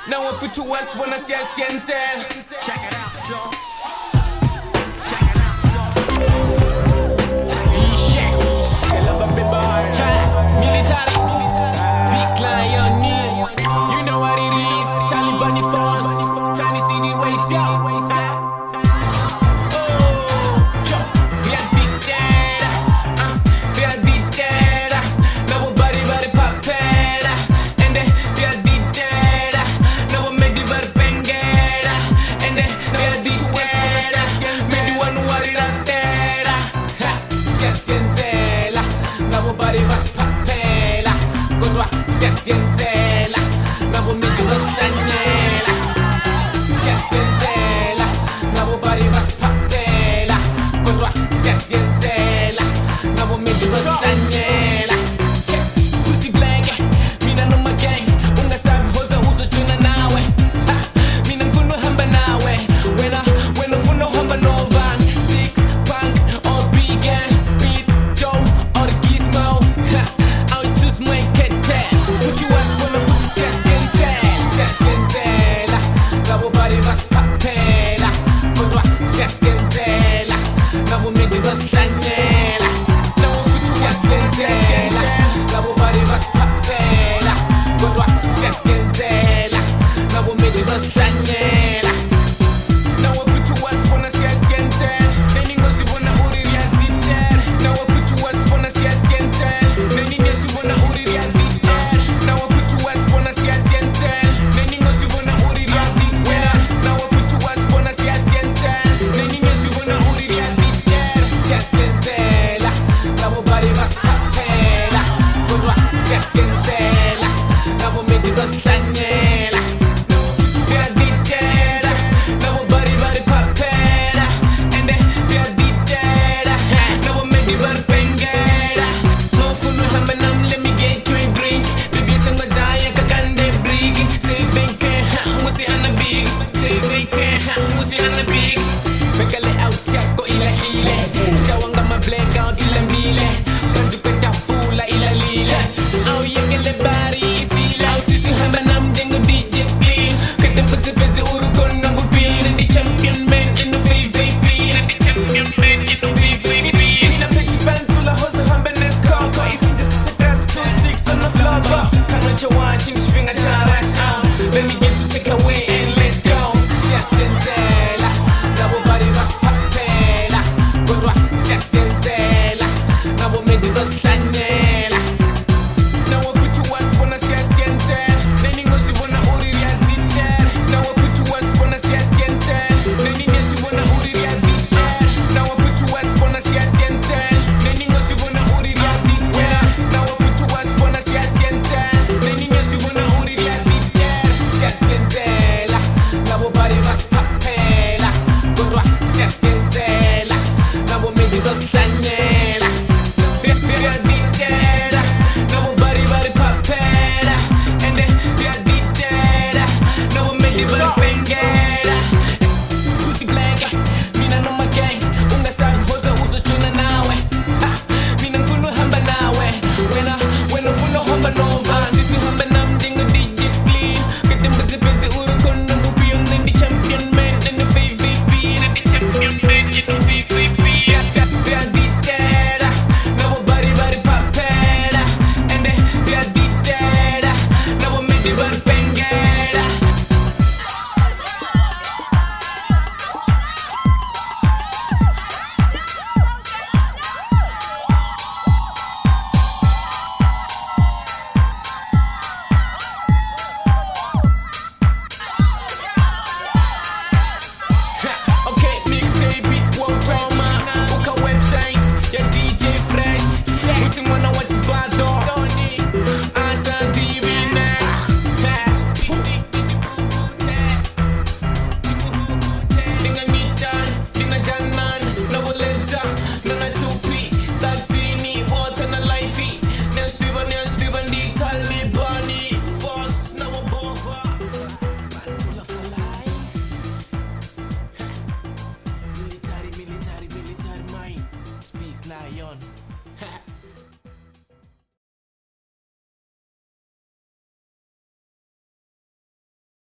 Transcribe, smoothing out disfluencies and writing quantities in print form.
Now if it to us when I se siente. Check it out, y'all. See shit. I love a big boy. Military. Big lion. You know what it is. Charlie Bunny Force. Tiny CD Waste, yo. Sienzela, nabo bari bas papela, kodwa siyasiyenzela, nabo midi basanyela. Siyasiyenzela, nabo bari bas papela, kodwa siyasiyenzela, nabo midi basanyela. Pussy blank, mina no my gang, ungasabi hoza uzojuna nawe. Mina ngifuna uhamba nawe, wena ufuna uhamba no van. Six pack or big gang. Siyasiyenzela, nabo midi basanyela. Siyasiyenzela, nabo bari basiphathela, kodwa siyasiyenzela, nabo midi basanyela.